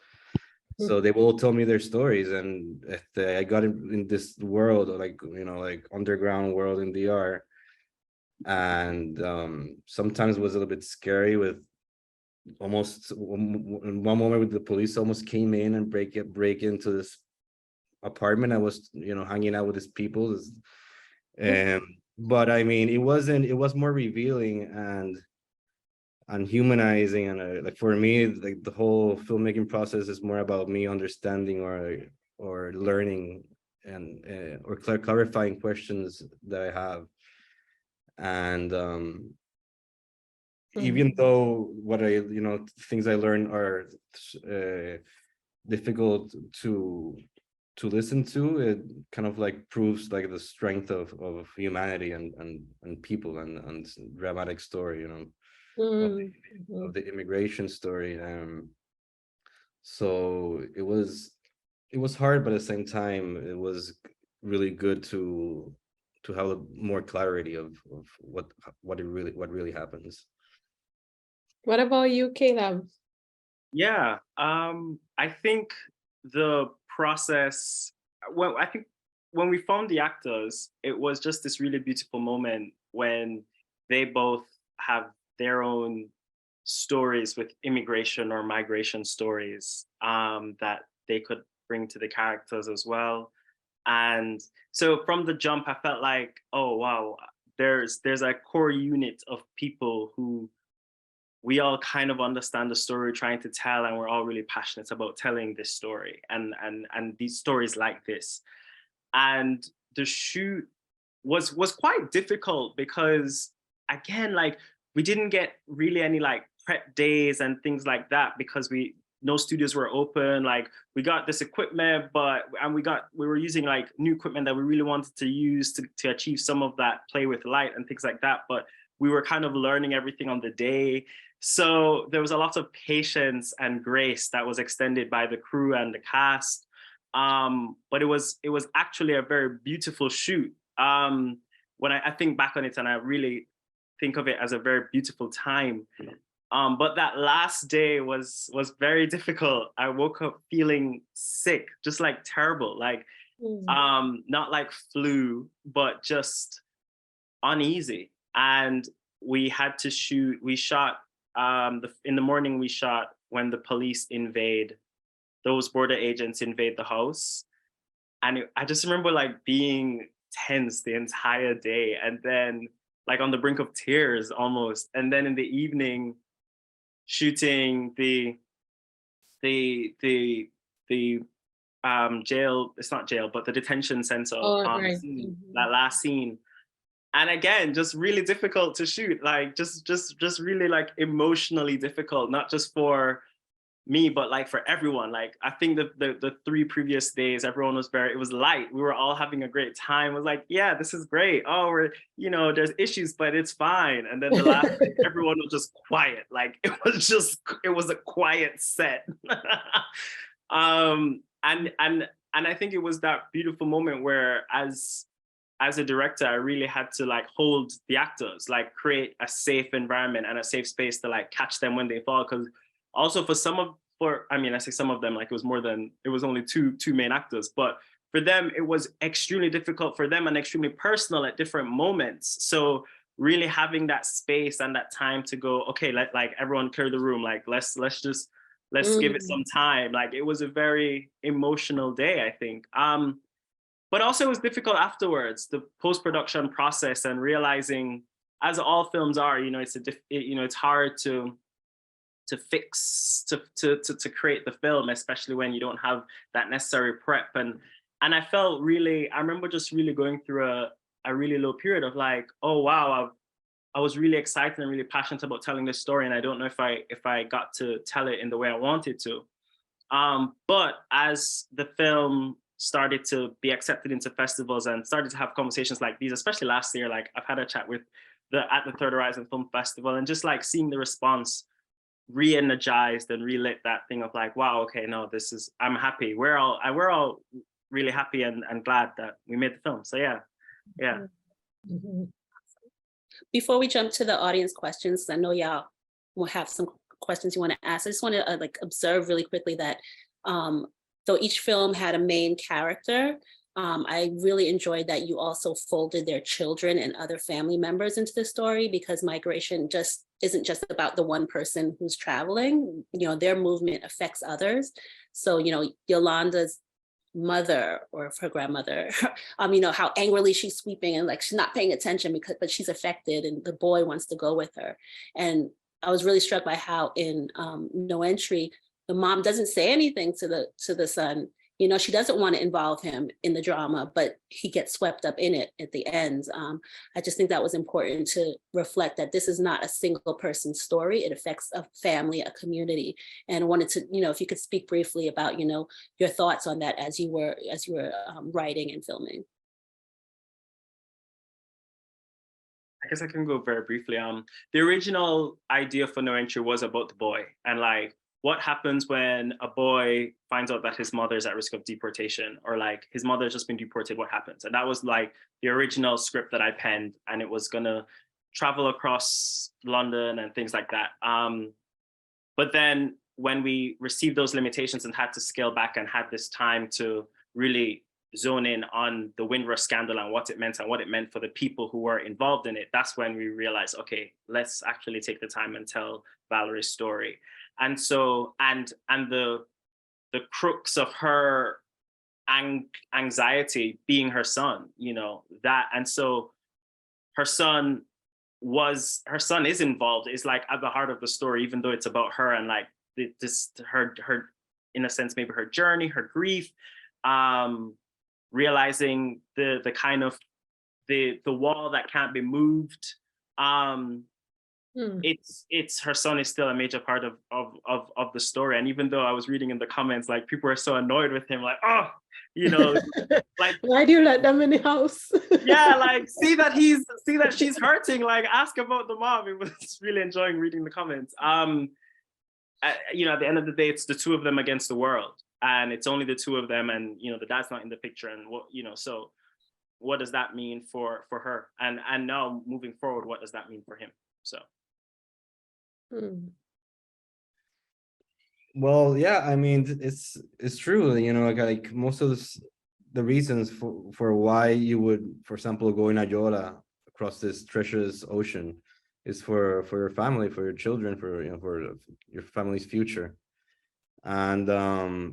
So they will tell me their stories, and I got in this world, like, you know, like underground world in DR, and sometimes was a little bit scary. With almost in one moment, with the police almost came in and break into this apartment. I was, you know, hanging out with these people, but I mean, it was more revealing and humanizing, and like for me, like the whole filmmaking process is more about me understanding or learning and or clarifying questions that I have. And even though what I, you know, things I learned are difficult to listen to, it kind of like proves like the strength of humanity and people and dramatic story, you know, of the immigration story. So it was hard, but at the same time, it was really good to have more clarity of what really happens. What about you, Kaleb? Yeah, I think the process, well, I think when we found the actors, it was just this really beautiful moment when they both have their own stories with immigration or migration stories that they could bring to the characters as well. And so from the jump, I felt like, oh wow, there's a core unit of people who we all kind of understand the story we're trying to tell, and we're all really passionate about telling this story and these stories like this. And the shoot was quite difficult because, again, like, we didn't get really any like prep days and things like that because no studios were open. Like, we got this equipment, we were using like new equipment that we really wanted to use to achieve some of that play with light and things like that. But we were kind of learning everything on the day. So there was a lot of patience and grace that was extended by the crew and the cast. But it was actually a very beautiful shoot. When I think back on it, and I really think of it as a very beautiful time. But that last day was very difficult. I woke up feeling sick, just like terrible, like not like flu, but just uneasy. And we had to shoot. We shot in the morning. We shot when the police those border agents invade the house, and I just remember like being tense the entire day, and then like on the brink of tears almost. And then in the evening, shooting the jail, it's not jail, but the detention center right. scene, that last scene. And again, just really difficult to shoot, like just really like emotionally difficult, not just for me, but like for everyone. Like, I think the 3 previous days, everyone was it was light. We were all having a great time. It was like, yeah, this is great. Oh, there's issues, but it's fine. And then the last day, everyone was just quiet. Like, it was a quiet set. And I think it was that beautiful moment where as a director, I really had to like hold the actors, like create a safe environment and a safe space to like catch them when they fall. Because also I say some of them, like it was only two main actors, but for them, it was extremely difficult for them and extremely personal at different moments. So really having that space and that time to go, okay, like everyone clear the room, like let's give it some time. Like, it was a very emotional day, I think. But also it was difficult afterwards, the post-production process, and realizing, as all films are, it's hard to fix, to create the film, especially when you don't have that necessary prep. And I remember just really going through a really low period of like, oh wow, I was really excited and really passionate about telling this story, and I don't know if I got to tell it in the way I wanted to. But as the film started to be accepted into festivals and started to have conversations like these, especially last year, like I've had a chat at the Third Horizon Film Festival, and just like seeing the response re-energized and relit that thing of like, wow, okay, no, I'm happy. We're all really happy and glad that we made the film. So yeah. Mm-hmm. Before we jump to the audience questions, I know y'all will have some questions you want to ask. I just want to observe really quickly that though each film had a main character, I really enjoyed that you also folded their children and other family members into the story, because migration just isn't just about the one person who's traveling. Their movement affects others. So, Yolanda's mother or her grandmother, how angrily she's sweeping and like she's not paying attention but she's affected, and the boy wants to go with her. And I was really struck by how in No Entry, the mom doesn't say anything to the son. She doesn't want to involve him in the drama, but he gets swept up in it at the end. I just think that was important to reflect that this is not a single person's story. It affects a family, a community. And I wanted to, if you could speak briefly about, your thoughts on that as you were writing and filming. I guess I can go very briefly. The original idea for No Entry was about the boy, and like, what happens when a boy finds out that his mother is at risk of deportation, or like his mother has just been deported, what happens? And that was like the original script that I penned, and it was gonna travel across London and things like that. But then when we received those limitations and had to scale back and had this time to really zone in on the Windrush scandal and what it meant for the people who were involved in it, that's when we realized, okay, let's actually take the time and tell Valerie's story. And so, and the crux of her anxiety being her son, you know, that, and so her son is involved, is like at the heart of the story, even though it's about her and like her in a sense, maybe her journey, her grief, realizing the kind of the wall that can't be moved. It's her son is still a major part of the story. And even though I was reading in the comments, like people are so annoyed with him, like, oh, you know, like, why do you let them in the house? Yeah, like see that she's hurting, like ask about the mom. It was really enjoying reading the comments. You know, at the end of the day, it's the two of them against the world, and it's only the two of them, and you know, the dad's not in the picture, and what, you know, so what does that mean for her, and now moving forward, what does that mean for him? So Well, yeah, I mean, it's true, you know, like most of the reasons for why you would, for example, go in a Jola across this treacherous ocean is for your family, for your children, for, you know, for your family's future. And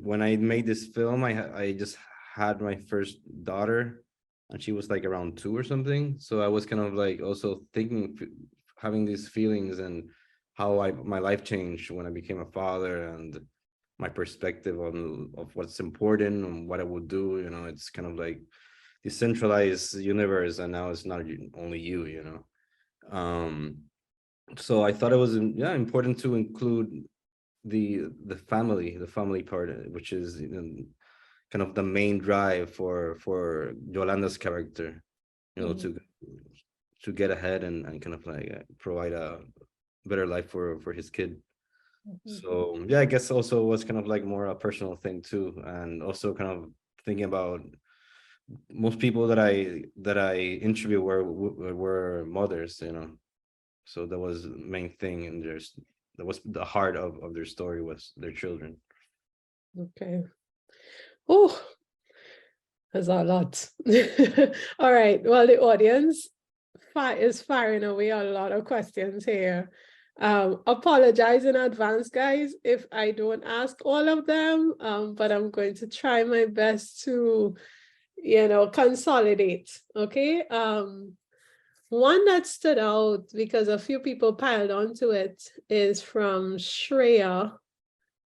when I made this film, I just had my first daughter, and she was like around 2 or something. So I was kind of like also thinking, having these feelings, and how my life changed when I became a father, and my perspective of what's important and what I would do. You know, it's kind of like decentralized universe, and now it's not only you know. So I thought it was important to include the family part, which is, you know, kind of the main drive for Yolanda's character, you know, to get ahead and kind of like provide a better life for his kid. So yeah, I guess also was kind of like more a personal thing too, and also kind of thinking about most people that I interview were mothers, you know. So that was the main thing, and that was the heart of their story, was their children. Okay. Oh, that's a lot. All right. Well, the audience is firing away a lot of questions here. Apologize in advance, guys, if I don't ask all of them, but I'm going to try my best to, you know, consolidate. Okay. One that stood out because a few people piled onto it is from Shreya.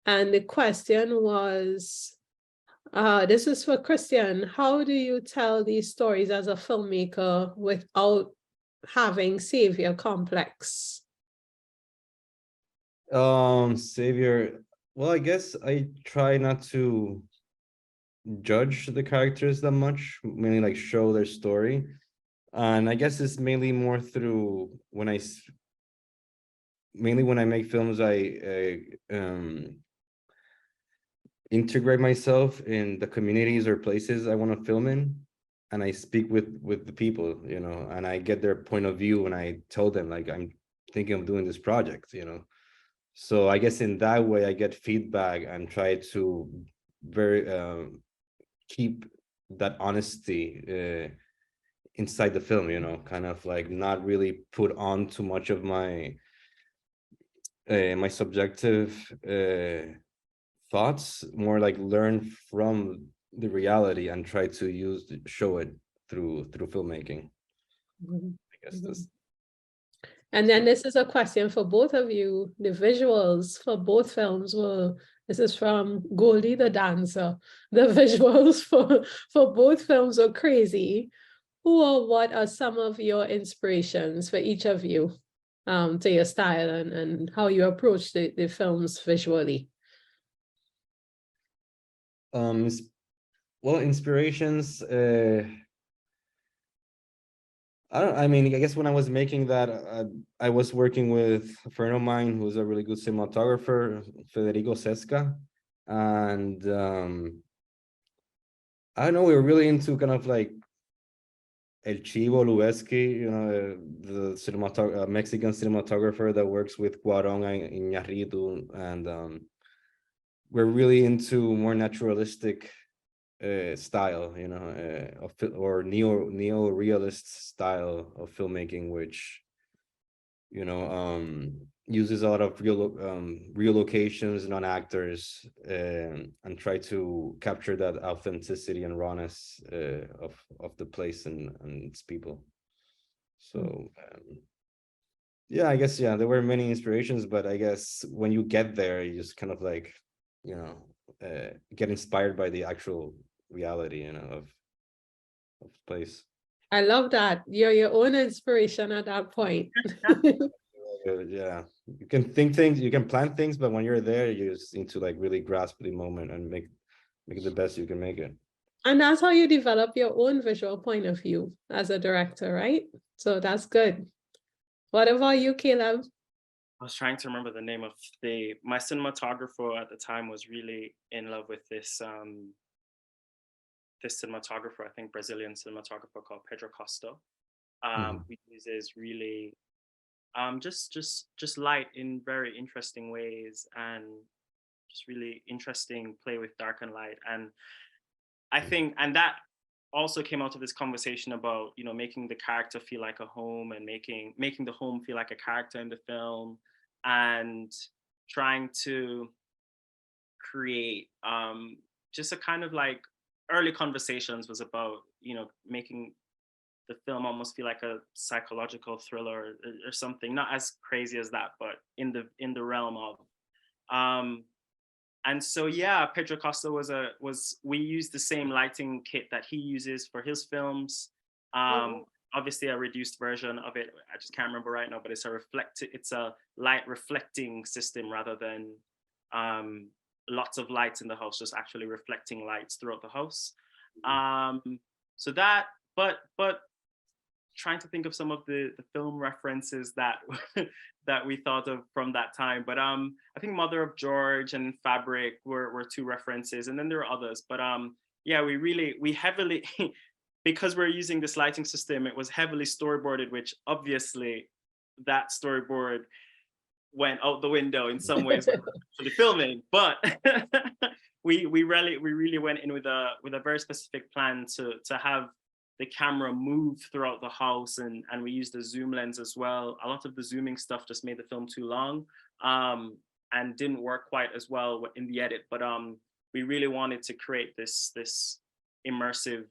And the question was, this is for Christian. How do you tell these stories as a filmmaker without having savior complex? Savior. Well, I guess I try not to judge the characters that much, mainly like show their story. And I guess it's mainly more through mainly when I make films, I integrate myself in the communities or places I want to film in, and I speak with the people, you know, and I get their point of view, and I tell them like, I'm thinking of doing this project, you know. So I guess in that way I get feedback and try to keep that honesty inside the film, you know, kind of like not really put on too much of my subjective thoughts, more like learn from the reality and try to show it through filmmaking. I guess that's. And then this is a question for both of you. The visuals for both films were, this is from Goldie the dancer. The visuals for both films are crazy. Who or what are some of your inspirations for each of you, to your style and how you approach the films visually? Well, inspirations, I mean, I guess when I was making that, I was working with a friend of mine who's a really good cinematographer, Federico Sesca. And I don't know, we were really into kind of like El Chivo Lubeski, you know, the Mexican cinematographer that works with Cuarón and Iñárritu. And we're really into more naturalistic style, you know, or neo-realist style of filmmaking, which, you know, uses a lot of real locations, non-actors, and try to capture that authenticity and rawness of the place and its people. So yeah, I guess, yeah, there were many inspirations, but I guess when you get there, you just kind of like, you know, get inspired by the actual reality, you know, of the place. I love that. You're your own inspiration at that point. Yeah, you can think things, you can plan things, but when you're there, you just need to like really grasp the moment and make it the best you can make it. And that's how you develop your own visual point of view as a director, right? So that's good. What about you, Caleb? I was trying to remember the name of my cinematographer at the time was really in love with this this cinematographer, I think Brazilian cinematographer called Pedro Costa. Who uses really just light in very interesting ways, and just really interesting play with dark and light. And I think, and that also came out of this conversation about, you know, making the character feel like a home, and making the home feel like a character in the film, and trying to create just a kind of like, early conversations was about, you know, making the film almost feel like a psychological thriller or something, not as crazy as that, but in the realm of. And so, yeah, Pedro Costa we used the same lighting kit that he uses for his films. Obviously a reduced version of it. I just can't remember right now, but it's a light reflecting system rather than lots of lights in the house, just actually reflecting lights throughout the house. So that, but trying to think of some of the film references that that we thought of from that time. But I think Mother of George and Fabric were two references, and then there are others. But yeah, we heavily, because we're using this lighting system, it was heavily storyboarded, which obviously that storyboard went out the window in some ways for the filming. But we really went in with a very specific plan to have the camera move throughout the house, and we used a zoom lens as well. A lot of the zooming stuff just made the film too long, and didn't work quite as well in the edit. But we really wanted to create this immersive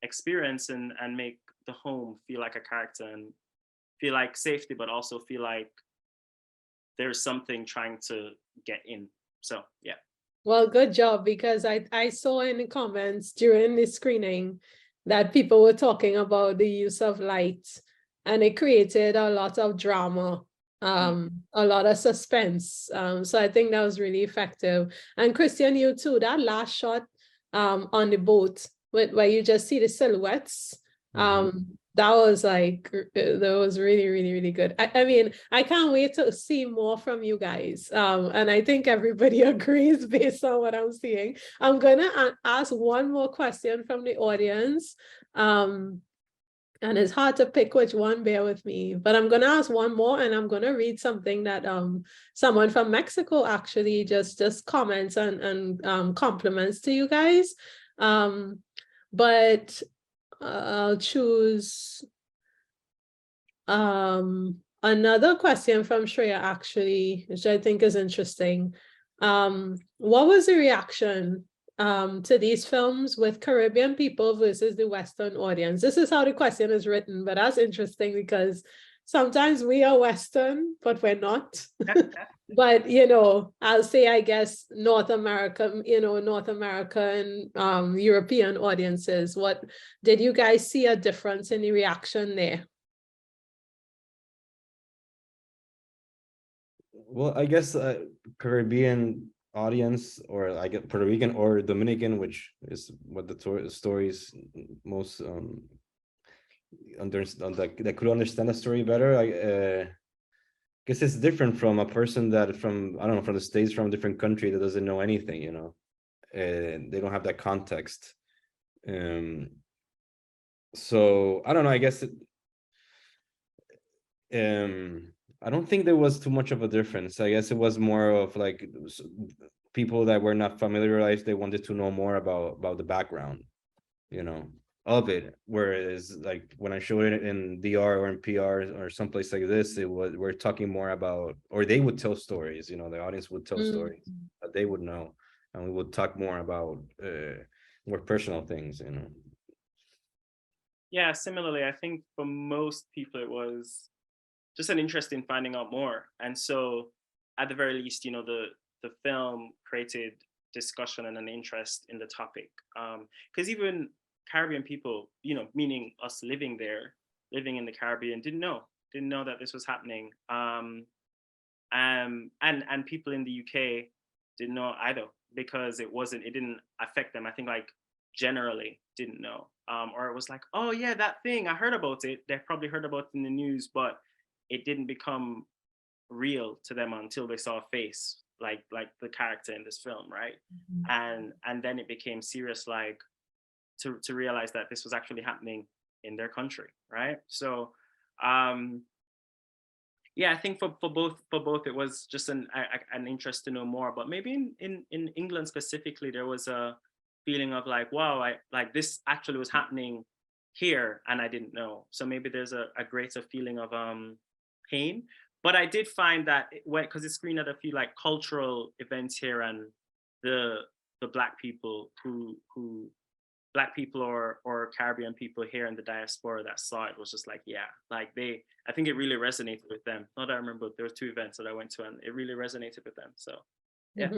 experience, and make the home feel like a character, and feel like safety, but also feel like there's something trying to get in. So yeah. Well, good job, because I saw in the comments during the screening that people were talking about the use of light, and it created a lot of drama, a lot of suspense. So I think that was really effective. And Christian, you too, that last shot on the boat where you just see the silhouettes, that was really, really, really good. I mean, I can't wait to see more from you guys. And I think everybody agrees based on what I'm seeing. I'm gonna ask one more question from the audience. And it's hard to pick which one, bear with me, but I'm gonna ask one more, and I'm gonna read something that someone from Mexico actually just comments and compliments to you guys. But I'll choose another question from Shreya, actually, which I think is interesting. What was the reaction to these films with Caribbean people versus the Western audience? This is how the question is written, but that's interesting because sometimes we are Western, but we're not. But, you know, I'll say, I guess, North America and European audiences. What did you guys see a difference in the reaction there? Well, I guess Caribbean audience, or I get Puerto Rican or Dominican, which is what the stories most that could understand the story better. I guess it's different from a person that from the States, from a different country, that doesn't know anything, you know. They don't have that context. So I don't know, I guess I don't think there was too much of a difference. I guess it was more of like people that were not familiarized, they wanted to know more about the background, you know, of it. Whereas like when I showed it in DR or in PR or someplace like this, we're talking more about, or they would tell stories, you know, the audience would tell stories that they would know, and we would talk more about more personal things, you know. Yeah, similarly, I think for most people it was just an interest in finding out more. And so at the very least, you know, the film created discussion and an interest in the topic. Because even Caribbean people, you know, meaning us living there, living in the Caribbean, didn't know that this was happening. And people in the UK didn't know either, because it didn't affect them. I think like generally didn't know. Or it was like, oh yeah, that thing, I heard about it. They probably heard about it in the news, but it didn't become real to them until they saw a face, like the character in this film, right? And then it became serious, like to realize that this was actually happening in their country, right? So yeah, I think for both it was just an interest to know more. But maybe in England specifically, there was a feeling of like, wow, like this actually was happening here and I didn't know. So maybe there's a greater feeling of pain. But I did find that because it screened at a few like cultural events here, and the Black people Black people or Caribbean people here in the diaspora that saw it was just like, yeah, like I think it really resonated with them. Not that I remember, there were 2 events that I went to and it really resonated with them. So yeah.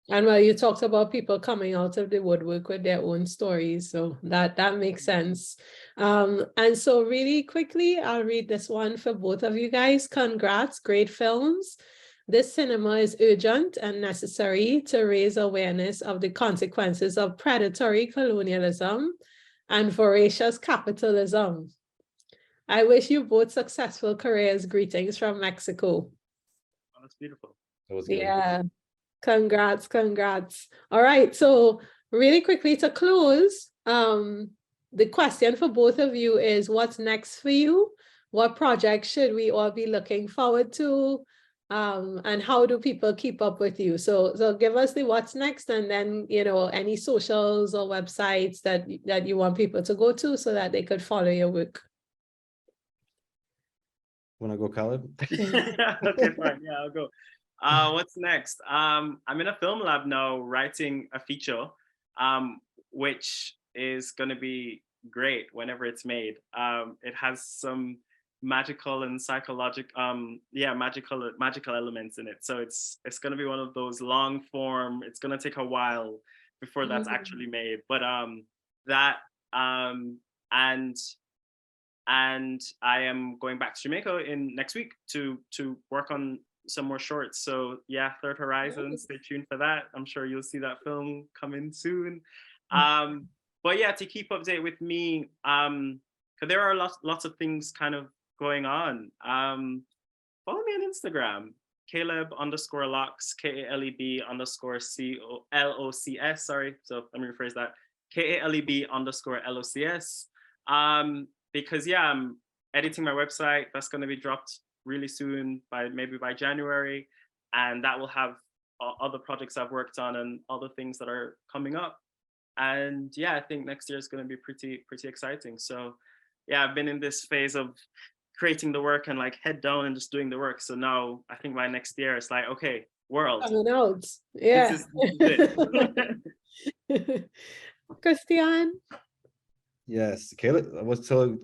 And well, you talked about people coming out of the woodwork with their own stories, so that makes sense. And so really quickly, I'll read this one for both of you guys. Congrats, great films. This cinema is urgent and necessary to raise awareness of the consequences of predatory colonialism and voracious capitalism. I wish you both successful careers. Greetings from Mexico. Oh, that's beautiful. That was good. Yeah. Congrats. All right, so really quickly to close, the question for both of you is, what's next for you? What projects should we all be looking forward to? And how do people keep up with you? So give us the what's next, and then, you know, any socials or websites that you want people to go to so that they could follow your work. Want to go, Kaleb? Okay, fine. Yeah, I'll go. What's next? I'm in a film lab now writing a feature, which is going to be great whenever it's made. It has some magical and psychological, magical elements in it. So it's going to be one of those long form. It's going to take a while before that's actually made. But and I am going back to Jamaica next week to work on some more shorts. So yeah, Third Horizon, stay tuned for that. I'm sure you'll see that film coming soon. But yeah, to keep update with me, because there are lots of things kind of going on. Follow me on Instagram, Kaleb_Locks, KALEB_COLOCS. Sorry, so let me rephrase that. KALEB_LOCS. Because yeah, I'm editing my website. That's going to be dropped really soon, maybe by January, and that will have other projects I've worked on and other things that are coming up. And yeah, I think next year is going to be pretty exciting. So yeah, I've been in this phase of creating the work and like head down and just doing the work. So now I think by next year it's like, okay, world. Coming out. Yeah. This is it. Christian? Yes, Kaleb. I was tell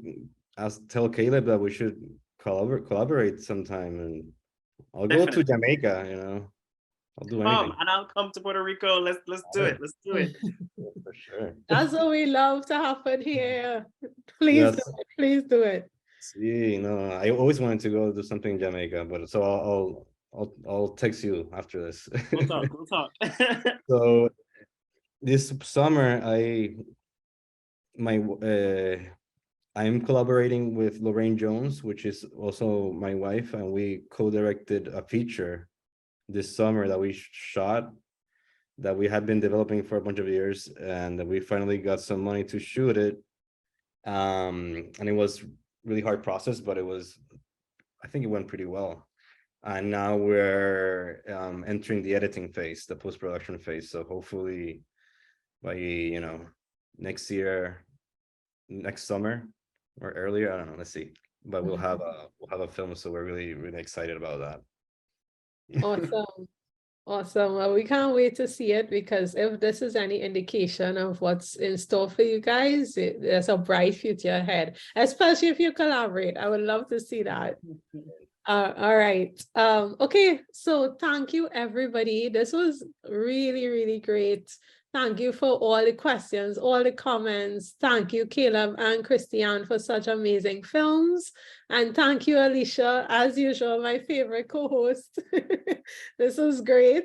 Kaleb that we should collaborate sometime, and I'll go to Jamaica. You know, I'll do anything. And I'll come to Puerto Rico. Let's do it. Let's do it. For sure. That's what we love to happen here. Please do it. Please do it. See, you know, I always wanted to go do something in Jamaica, but so I'll text you after this. We'll talk. So this summer I'm collaborating with Lorraine Jones, which is also my wife, and we co-directed a feature this summer that we shot, that we had been developing for a bunch of years, and we finally got some money to shoot it. And it was really hard process, but I think it went pretty well. And now we're entering the editing phase, the post-production phase. So hopefully by, next year, next summer or earlier, I don't know, let's see. But we'll have a film, so we're really, really excited about that. Awesome. Awesome. Well, we can't wait to see it, because if this is any indication of what's in store for you guys, there's a bright future ahead, especially if you collaborate. I would love to see that. All right. Okay. So thank you, everybody. This was really, really great. Thank you for all the questions, all the comments. Thank you, Kaleb and Christiane, for such amazing films. And thank you, Alicia, as usual, my favorite co-host. This was great.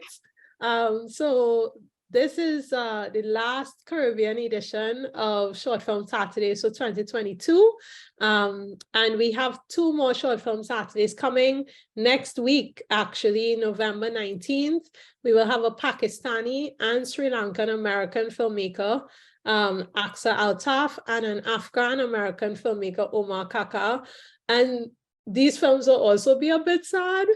So this is the last Caribbean edition of Short Film Saturdays for 2022. And we have 2 more Short Film Saturdays coming next week, actually, November 19th. We will have a Pakistani and Sri Lankan American filmmaker, Aksa Altaf, and an Afghan American filmmaker, Omar Kaka. And these films will also be a bit sad.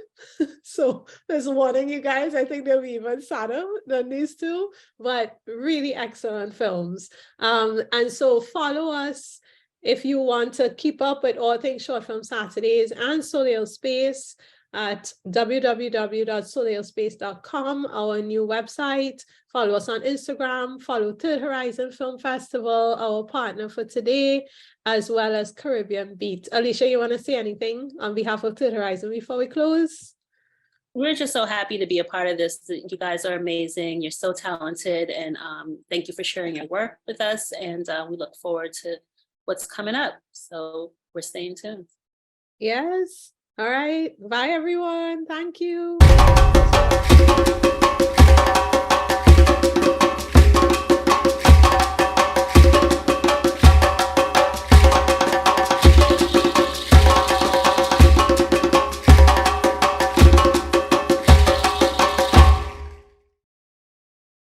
So there's warning you guys, I think they'll be even sadder than these 2, but really excellent films. And so follow us if you want to keep up with all things Short Film Saturdays and Soleil Space at www.soleilspace.com, our new website. Follow us on Instagram, follow Third Horizon Film Festival, our partner for today, as well as Caribbean Beat. Alicia, you want to say anything on behalf of Third Horizon before we close? We're just so happy to be a part of this. You guys are amazing. You're so talented. And thank you for sharing your work with us. And we look forward to what's coming up. So we're staying tuned. Yes. All right. Bye, everyone. Thank you.